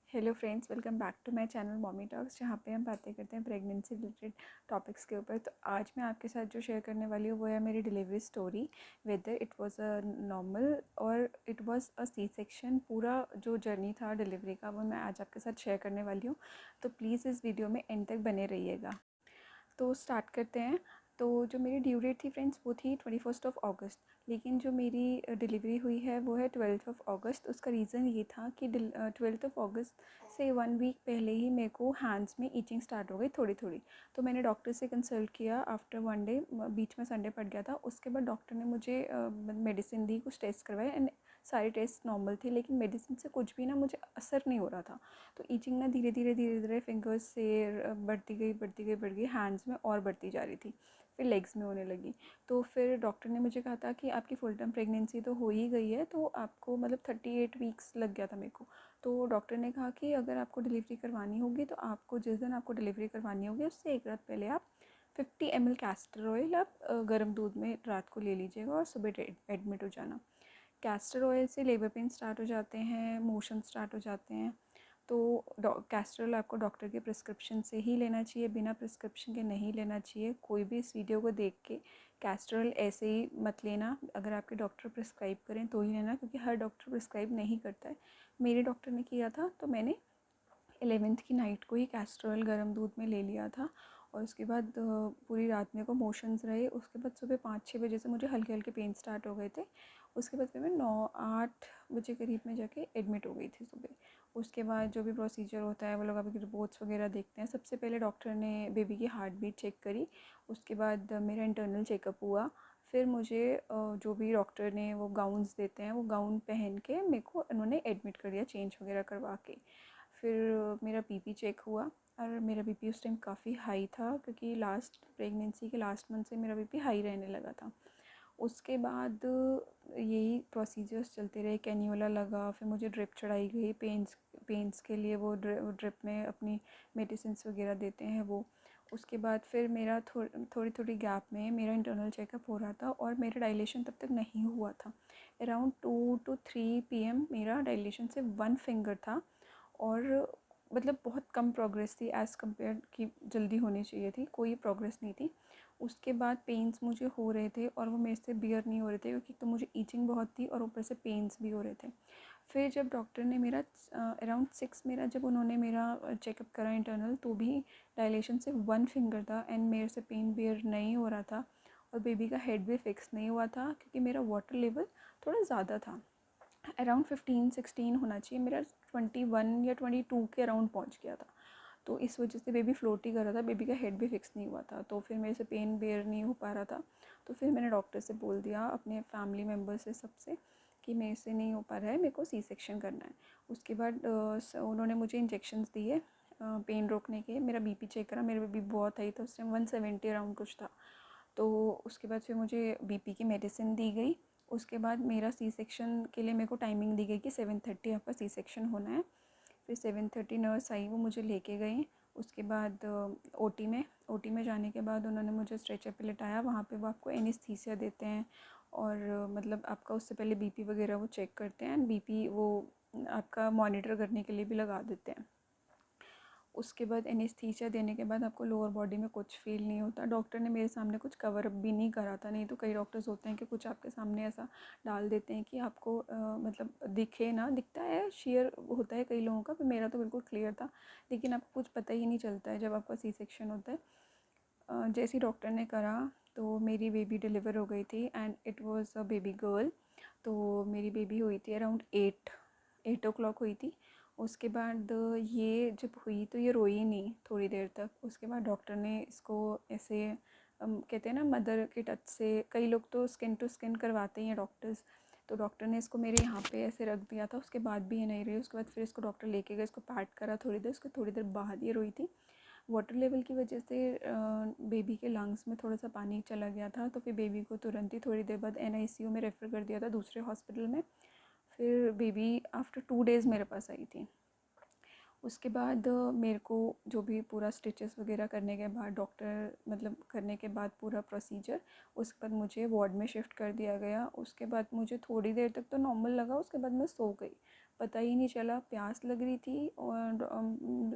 Hello friends, welcome back to my channel mommy talks, जहाँ पे हम बातें करते हैं प्रेगनेंसी रिलेटेड टॉपिक्स के ऊपर। तो आज मैं आपके साथ जो शेयर करने वाली हूँ वो है मेरी delivery story, whether it was a normal और it was a C section. पूरा जो जर्नी था डिलीवरी का वो मैं आज आपके साथ शेयर करने वाली हूँ। तो प्लीज़ इस वीडियो में एंड तक बने रहिएगा। तो स्टार्ट करते हैं। तो जो मेरी ड्यू डेट थी फ्रेंड्स वो थी 21 अगस्त, लेकिन जो मेरी डिलीवरी हुई है वो है 12 अगस्त। उसका रीज़न ये था कि 12 अगस्त से 1 वीक पहले ही मेरे को हैंड्स में ईचिंग स्टार्ट हो गई थोड़ी थोड़ी। तो मैंने डॉक्टर से कंसल्ट किया आफ्टर 1 डे, बीच में संडे पड़ गया था। उसके बाद डॉक्टर ने मुझे मेडिसिन दी, कुछ टेस्ट करवाए एंड सारे टेस्ट नॉर्मल थे, लेकिन मेडिसिन से कुछ भी ना मुझे असर नहीं हो रहा था। तो ईचिंग ना धीरे धीरे फिंगर्स से बढ़ती गई हैंड्स में और बढ़ती जा रही थी, फिर लेग्स में होने लगी। तो फिर डॉक्टर ने मुझे कहा था कि आपकी फुल टर्म प्रेगनेंसी तो हो ही गई है, तो आपको मतलब 38 वीक्स लग गया था मेरे को। तो डॉक्टर ने कहा कि अगर आपको डिलीवरी करवानी होगी तो आपको जिस दिन आपको डिलीवरी करवानी होगी उससे एक रात पहले आप 50 ml कैस्टर ऑयल आप गर्म दूध में रात को ले लीजिएगा और सुबह एडमिट हो जाना। कैस्टर ऑयल से लेबर पेन स्टार्ट हो जाते हैं, मोशन स्टार्ट हो जाते हैं। तो कैस्टर ऑयल आपको डॉक्टर के प्रिस्क्रिप्शन से ही लेना चाहिए, बिना प्रिस्क्रिप्शन के नहीं लेना चाहिए। कोई भी इस वीडियो को देख के कैस्टर ऑयल ऐसे ही मत लेना, अगर आपके डॉक्टर प्रिस्क्राइब करें तो ही लेना, क्योंकि हर डॉक्टर प्रिस्क्राइब नहीं करता है। मेरे डॉक्टर ने किया था तो मैंने 11th की नाइट को ही कैस्टर ऑयल गर्म दूध में ले लिया था। और उसके बाद पूरी रात मेरे को मोशंस रहे। उसके बाद सुबह 5-6 बजे से मुझे हल्के हल्के पेन स्टार्ट हो गए थे। उसके बाद फिर मैं 9-8 बजे करीब में जाके एडमिट हो गई थी सुबह। उसके बाद जो भी प्रोसीजर होता है वो लोग अभी रिपोर्ट्स वगैरह देखते हैं। सबसे पहले डॉक्टर ने बेबी की हार्ट बीट चेक करी। उसके बाद मेरा इंटरनल चेकअप हुआ। फिर मुझे जो भी डॉक्टर ने वो गाउन्स देते हैं वो गाउन पहन के मेरे को उन्होंने एडमिट कर दिया, चेंज वगैरह करवा के। फिर मेरा बीपी चेक हुआ और मेरा बीपी उस टाइम काफ़ी हाई था, क्योंकि लास्ट प्रेगनेंसी के लास्ट मंथ से मेरा बीपी हाई रहने लगा था। उसके बाद यही प्रोसीजर्स चलते रहे, कैन्यूला लगा, फिर मुझे ड्रिप चढ़ाई गई पेंस के लिए। वो ड्रिप में अपनी मेडिसिन्स वगैरह देते हैं वो। उसके बाद फिर मेरा थोड़ी थोड़ी गैप में मेरा इंटरनल चेकअप हो रहा था और मेरा डायलेशन तब तक नहीं हुआ था। अराउंड 2 to 3 PM मेरा डायलेशन से 1 फिंगर था। और मतलब बहुत कम प्रोग्रेस थी एज़ कम्पेयर कि जल्दी होनी चाहिए थी, कोई प्रोग्रेस नहीं थी। उसके बाद पेन्स मुझे हो रहे थे और वो मेरे से बियर नहीं हो रहे थे, क्योंकि तो मुझे ईचिंग बहुत थी और ऊपर से पेन्स भी हो रहे थे। फिर जब डॉक्टर ने मेरा अराउंड 6 मेरा जब उन्होंने मेरा चेकअप करा इंटरनल, तो भी डायलेशन से 1 फिंगर था एंड मेरे से पेन बियर नहीं हो रहा था। और बेबी का हेड भी फिक्स नहीं हुआ था, क्योंकि मेरा वाटर लेवल थोड़ा ज़्यादा था। अराउंड 15-16 होना चाहिए, मेरा 21 या 22 के अराउंड पहुंच गया था। तो इस वजह से बेबी फ्लोट ही कर रहा था, बेबी का हेड भी फिक्स नहीं हुआ था। तो फिर मेरे से पेन बेयर नहीं हो पा रहा था। तो फिर मैंने डॉक्टर से बोल दिया, अपने फैमिली मेम्बर से, सबसे, कि मेरे से नहीं हो पा रहा है, मेरे को सी सेक्शन करना है। उसके बाद उन्होंने मुझे इंजेक्शन्स दिए पेन रोकने के। मेरा बीपी चेक करा, मेरा बीपी बहुत हाई था उस टाइम, 170 अराउंड कुछ था। तो उसके बाद फिर मुझे बीपी की मेडिसिन दी गई। उसके बाद मेरा सी सेक्शन के लिए मेरे को टाइमिंग दी गई कि 7:30 आपका सी सेक्शन होना है। फिर 7:30 नर्स आई, वो मुझे लेके गई। उसके बाद ओटी में जाने के बाद उन्होंने मुझे स्ट्रेचर पे लिटाया। वहाँ पे वो आपको एनेस्थीसिया देते हैं और मतलब आपका उससे पहले बीपी वगैरह वो चेक करते हैं एंड बीपी वो आपका मॉनिटर करने के लिए भी लगा देते हैं। उसके बाद एनेस्थीसिया देने के बाद आपको लोअर बॉडी में कुछ फील नहीं होता। डॉक्टर ने मेरे सामने कुछ कवर अप भी नहीं करा था, नहीं तो कई डॉक्टर्स होते हैं कि कुछ आपके सामने ऐसा डाल देते हैं कि आपको मतलब दिखे ना, दिखता है शेयर होता है कई लोगों का, पर मेरा तो बिल्कुल क्लियर था। लेकिन आपको कुछ पता ही नहीं चलता है जब आपका सी सेक्शन होता है। जैसे ही डॉक्टर ने करा तो मेरी बेबी डिलीवर हो गई थी and it was a baby girl. तो मेरी बेबी हुई थी अराउंड 8 o'clock हुई थी। उसके बाद ये जब हुई तो ये रोई नहीं थोड़ी देर तक। उसके बाद डॉक्टर ने इसको ऐसे कहते हैं ना मदर के टच से, कई लोग तो स्किन टू स्किन करवाते ही हैं डॉक्टर्स। तो डॉक्टर ने इसको मेरे यहाँ पे ऐसे रख दिया था। उसके बाद भी ये नहीं रही। उसके बाद फिर इसको डॉक्टर लेके गए, इसको पैट करा थोड़ी देर। उसके थोड़ी देर बाद ये रोई थी। वाटर लेवल की वजह से बेबी के लंग्स में थोड़ा सा पानी चला गया था। तो फिर बेबी को तुरंत ही थोड़ी देर बाद एनआईसीयू में रेफ़र कर दिया था दूसरे हॉस्पिटल में। फिर बेबी आफ्टर 2 डेज़ मेरे पास आई थी। उसके बाद मेरे को जो भी पूरा स्टिचेस वगैरह करने के बाद, डॉक्टर मतलब करने के बाद पूरा प्रोसीजर, उसके बाद मुझे वार्ड में शिफ्ट कर दिया गया। उसके बाद मुझे थोड़ी देर तक तो नॉर्मल लगा, उसके बाद मैं सो गई। पता ही नहीं चला, प्यास लग रही थी और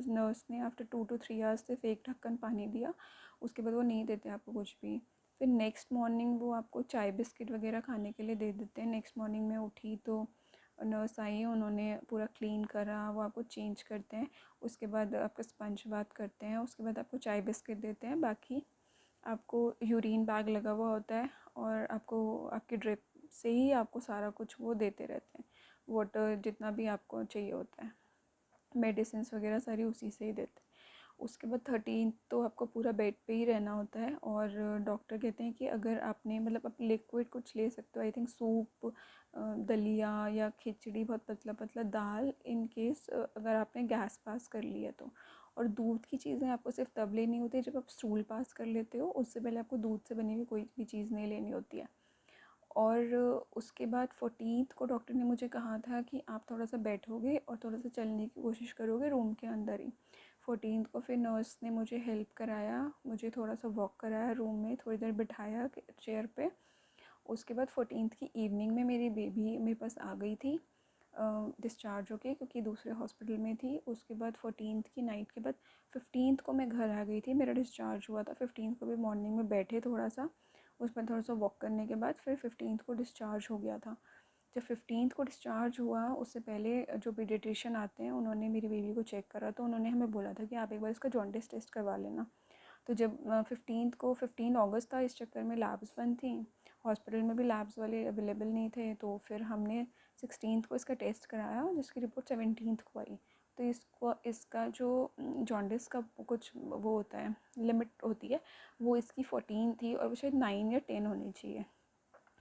नर्स ने आफ्टर 2 to 3 आवर्स से फेक ढक्कन पानी दिया। उसके बाद वो नहीं देते आपको कुछ भी। फिर नेक्स्ट मॉर्निंग वो आपको चाय बिस्किट वगैरह खाने के लिए दे देते हैं। नेक्स्ट मॉर्निंग में उठी तो नर्स आई, उन्होंने पूरा क्लीन करा, वो आपको चेंज करते हैं, उसके बाद आपका स्पंज बाथ करते हैं, उसके बाद आपको चाय बिस्किट देते हैं। बाकी आपको यूरिन बैग लगा हुआ होता है और आपको आपकी ड्रिप से ही आपको सारा कुछ वो देते रहते हैं, वाटर जितना भी आपको चाहिए होता है, मेडिसिन वगैरह सारी उसी से ही देते हैं। उसके बाद 13 तो आपको पूरा बेड पे ही रहना होता है। और डॉक्टर कहते हैं कि अगर आपने मतलब आप लिक्विड कुछ ले सकते हो, आई थिंक सूप, दलिया या खिचड़ी, बहुत पतला पतला दाल, इन केस अगर आपने गैस पास कर लिया तो। और दूध की चीज़ें आपको सिर्फ तब लेनी होती है जब आप स्टूल पास कर लेते हो, उससे पहले आपको दूध से बनी हुई कोई भी चीज़ नहीं लेनी होती है। और उसके बाद 14th को डॉक्टर ने मुझे कहा था कि आप थोड़ा सा बैठोगे और थोड़ा सा चलने की कोशिश करोगे रूम के अंदर ही। 14th को फिर नर्स ने मुझे हेल्प कराया, मुझे थोड़ा सा वॉक कराया रूम में, थोड़ी देर बिठाया चेयर पे। उसके बाद 14th की इवनिंग में मेरी बेबी मेरे पास आ गई थी डिस्चार्ज होके, क्योंकि दूसरे हॉस्पिटल में थी। उसके बाद 14th की नाइट के बाद 15th को मैं घर आ गई थी, मेरा डिस्चार्ज हुआ था। 15th को भी मॉर्निंग में बैठे थोड़ा सा, उसमें थोड़ा सा वॉक करने के बाद फिर 15th को डिस्चार्ज हो गया था। जब 15th को डिस्चार्ज हुआ, उससे पहले जो पीडियाट्रिशियन आते हैं उन्होंने मेरी बेबी को चेक करा, तो उन्होंने हमें बोला था कि आप एक बार इसका जॉन्डिस टेस्ट करवा लेना। तो जब 15th को 15 अगस्त था, इस चक्कर में लैब्स बंद थी, हॉस्पिटल में भी लैब्स वाले अवेलेबल नहीं थे, तो फिर हमने 16th को इसका टेस्ट कराया, जिसकी रिपोर्ट 17th को आई। तो इसका जो जॉन्डिस का कुछ वो होता है, लिमिट होती है, वो इसकी 14 थी और वो शायद 9 या 10 होनी चाहिए।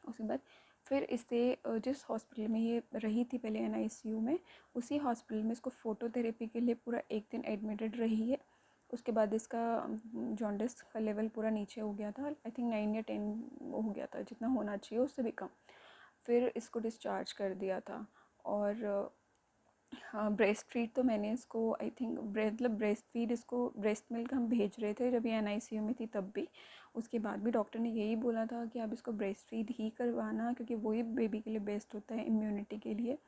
उसके बाद फिर इसे जिस हॉस्पिटल में ये रही थी पहले NICU में, उसी हॉस्पिटल में इसको फ़ोटोथेरेपी के लिए पूरा एक दिन एडमिटेड रही है। उसके बाद इसका जॉन्डिस का लेवल पूरा नीचे हो गया था, आई थिंक 9 या 10 हो गया था, जितना होना चाहिए उससे भी कम। फिर इसको डिस्चार्ज कर दिया था। और हाँ, ब्रेस्ट फीड तो मैंने इसको आई थिंक मतलब ब्रेस्ट फीड, इसको ब्रेस्ट मिल्क हम भेज रहे थे जब ये NICU में थी तब भी। उसके बाद भी डॉक्टर ने यही बोला था कि आप इसको ब्रेस्ट फीड ही करवाना, क्योंकि वही बेबी के लिए बेस्ट होता है इम्यूनिटी के लिए।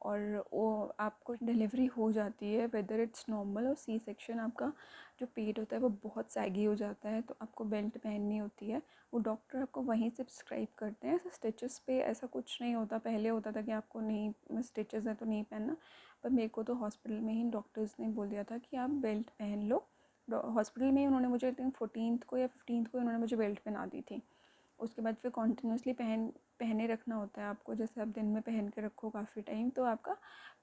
और वो आपको डिलीवरी हो जाती है, वेदर इट्स नॉर्मल और सी सेक्शन, आपका जो पेट होता है वो बहुत सैगी हो जाता है, तो आपको बेल्ट पहननी होती है। वो डॉक्टर आपको वहीं से प्रिस्क्राइब करते हैं, ऐसा स्टिचेस पे ऐसा कुछ नहीं होता। पहले होता था कि आपको नहीं, स्टिचेस है तो नहीं पहनना, पर मेरे को तो हॉस्पिटल में ही डॉक्टर्स ने बोल दिया था कि आप बेल्ट पहन लो। हॉस्पिटल में ही उन्होंने मुझे, आई थिंक 14th को या 15th को उन्होंने मुझे बेल्ट पहना दी थी। उसके बाद फिर कॉन्टीन्यूसली पहने रखना होता है आपको, जैसे आप दिन में पहन के रखो काफ़ी टाइम, तो आपका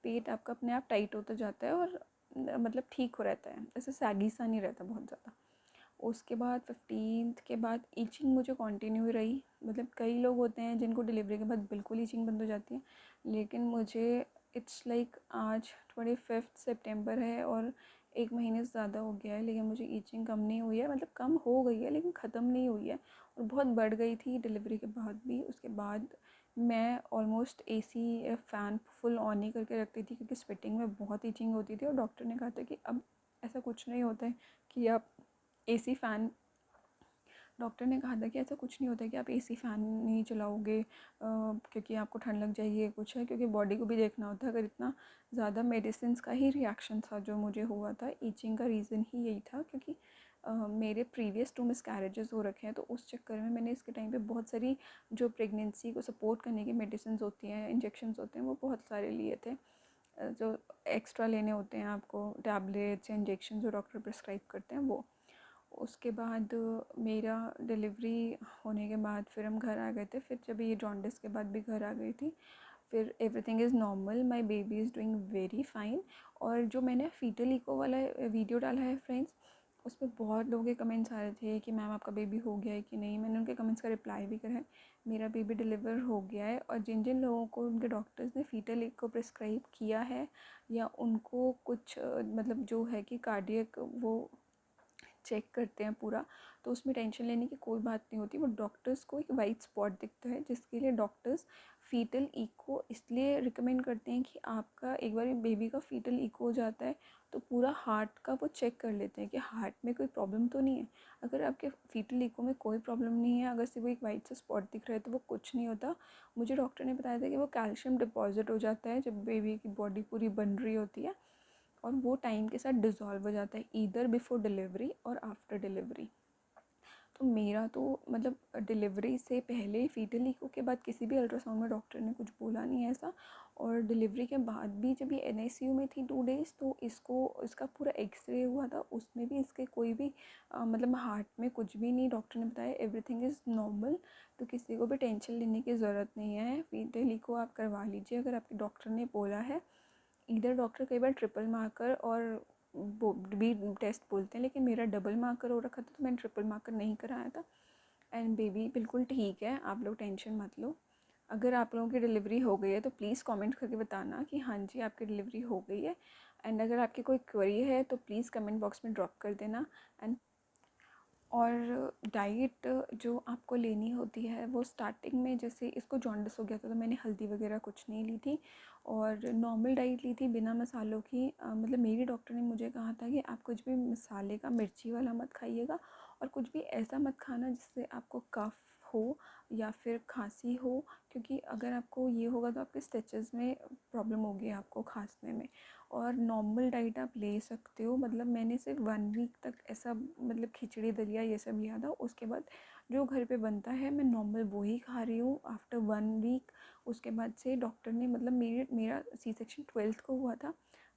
पेट आपका अपने आप टाइट होता जाता है और मतलब ठीक हो रहता है, ऐसे सैगी सा नहीं रहता बहुत ज़्यादा। उसके बाद 15th के बाद ईचिंग मुझे कंटिन्यू रही। मतलब कई लोग होते हैं जिनको डिलीवरी के बाद बिल्कुल ईचिंग बंद हो जाती है, लेकिन मुझे इट्स लाइक आज 25 सितंबर है और 1 महीने से ज़्यादा हो गया है, लेकिन मुझे ईचिंग कम नहीं हुई है। मतलब कम हो गई है लेकिन ख़त्म नहीं हुई है, और बहुत बढ़ गई थी डिलीवरी के बाद भी। उसके बाद मैं almost AC fan full on ही करके रखती थी, क्योंकि स्वेटिंग में बहुत ईचिंग होती थी। और डॉक्टर ने कहा था कि अब ऐसा कुछ नहीं होता है कि आप AC फ़ैन, डॉक्टर ने कहा था कि ऐसा कुछ नहीं होता है कि आप AC फ़ैन नहीं चलाओगे क्योंकि आपको ठंड लग जाएगी या कुछ है, क्योंकि बॉडी को भी देखना होता है। अगर इतना ज़्यादा मेडिसिन का ही रिएक्शन था जो मुझे हुआ था, ईचिंग का रीज़न ही यही था, क्योंकि मेरे प्रीवियस 2 मिसकैरेजेस हो रखे हैं, तो उस चक्कर में मैंने इसके टाइम पे बहुत सारी जो प्रेगनेंसी को सपोर्ट करने की मेडिसिन होती हैं, इंजेक्शंस होते हैं, वो बहुत सारे लिए थे। जो एक्स्ट्रा लेने होते हैं आपको, टैबलेट्स या इंजेक्शन जो डॉक्टर प्रिस्क्राइब करते हैं वो। उसके बाद मेरा डिलीवरी होने के बाद फिर हम घर आ गए थे। फिर जब ये जॉन्डिस के बाद भी घर आ गई थी, फिर everything is normal, my baby is doing very fine. और जो मैंने फीटल इको वाला वीडियो डाला है फ्रेंड्स, उस पर बहुत लोगों के कमेंट्स आ रहे थे कि मैम आपका बेबी हो गया है कि नहीं। मैंने उनके कमेंट्स का रिप्लाई भी करा है, मेरा बेबी डिलीवर हो गया है। और जिन जिन लोगों को उनके डॉक्टर्स ने फीटल इको प्रिस्क्राइब किया है, या उनको कुछ मतलब जो है कि कार्डियक वो चेक करते हैं पूरा, तो उसमें टेंशन लेने की कोई बात नहीं होती। वो डॉक्टर्स को एक वाइट स्पॉट दिखता है, जिसके लिए डॉक्टर्स फ़ीटल इको इसलिए रिकमेंड करते हैं कि आपका एक बार बेबी का फ़ीटल इको हो जाता है तो पूरा हार्ट का वो चेक कर लेते हैं कि हार्ट में कोई प्रॉब्लम तो नहीं है। अगर आपके फ़ीटल इको में कोई प्रॉब्लम नहीं है, अगर सिर्फ वो एक वाइट सा स्पॉट दिख रहा है तो वो कुछ नहीं होता। मुझे डॉक्टर ने बताया था कि वो कैल्शियम डिपॉजिट हो जाता है जब बेबी की बॉडी पूरी बन रही होती है, और वो टाइम के साथ डिज़ोल्व हो जाता है, ईदर बिफोर डिलीवरी और आफ्टर डिलीवरी। तो मेरा तो मतलब डिलीवरी से पहले फ़ीटल इको के बाद किसी भी अल्ट्रासाउंड में डॉक्टर ने कुछ बोला नहीं है ऐसा, और डिलीवरी के बाद भी जब ये एनआईसीयू में थी 2 डेज़, तो इसका पूरा एक्सरे हुआ था, उसमें भी इसके कोई भी मतलब हार्ट में कुछ भी नहीं। डॉक्टर ने बताया एवरीथिंग इज़ नॉर्मल, तो किसी को भी टेंशन लेने की ज़रूरत नहीं है। फ़ीटल इको आप करवा लीजिए अगर आपके डॉक्टर ने बोला है। इधर डॉक्टर कई बार ट्रिपल मार्कर और वो भी टेस्ट बोलते हैं, लेकिन मेरा डबल मार्कर हो रखा था तो मैंने ट्रिपल मार्कर नहीं कराया था। एंड बेबी बिल्कुल ठीक है, आप लोग टेंशन मत लो। अगर आप लोगों की डिलीवरी हो गई है तो प्लीज़ कमेंट करके बताना कि हाँ जी आपकी डिलीवरी हो गई है। एंड अगर आपकी कोई क्वेरी है तो प्लीज़ कमेंट बॉक्स में ड्रॉप कर देना। एंड और डाइट जो आपको लेनी होती है वो स्टार्टिंग में, जैसे इसको जॉन्डिस हो गया था तो मैंने हल्दी वगैरह कुछ नहीं ली थी और नॉर्मल डाइट ली थी बिना मसालों की। मतलब मेरी डॉक्टर ने मुझे कहा था कि आप कुछ भी मसाले का मिर्ची वाला मत खाइएगा, और कुछ भी ऐसा मत खाना जिससे आपको कफ हो या फिर खांसी हो, क्योंकि अगर आपको ये होगा तो आपके स्टिचेस में प्रॉब्लम होगी आपको खांसने में। और नॉर्मल डाइट आप ले सकते हो, मतलब मैंने सिर्फ 1 वीक तक ऐसा मतलब खिचड़ी दलिया ये सब लिया था, उसके बाद जो घर पे बनता है मैं नॉर्मल वो ही खा रही हूँ आफ्टर 1 वीक। उसके बाद से डॉक्टर ने मतलब मेरा सी सेक्शन 12th को हुआ था,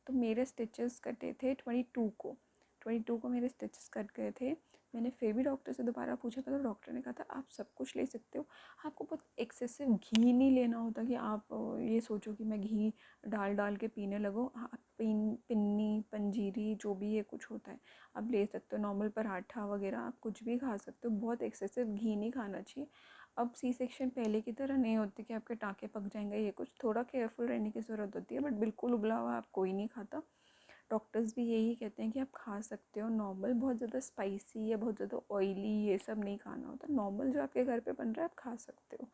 तो मेरे स्टिचेस कटे थे 22 को मेरे स्टिचेस कट गए थे। मैंने फिर भी डॉक्टर से दोबारा पूछा था तो डॉक्टर ने कहा था आप सब कुछ ले सकते हो, आपको बहुत एक्सेसिव घी नहीं लेना होता कि आप ये सोचो कि मैं घी डाल डाल के पीने लगो। हाँ, पिन्नी पंजीरी जो भी ये कुछ होता है आप ले सकते हो, नॉर्मल पराठा वगैरह आप कुछ भी खा सकते हो, बहुत एक्सेसिव घी नहीं खाना चाहिए। अब सी सेक्शन पहले की तरह नहीं होती कि आपके टाँके पक जाएंगे, ये कुछ थोड़ा केयरफुल रहने की ज़रूरत होती है, बट बिल्कुल उबला हुआ आप कोई नहीं खाता। डॉक्टर्स भी यही कहते हैं कि आप खा सकते हो नॉर्मल, बहुत ज़्यादा स्पाइसी या बहुत ज़्यादा ऑयली ये सब नहीं खाना होता, नॉर्मल जो आपके घर पे बन रहा है आप खा सकते हो।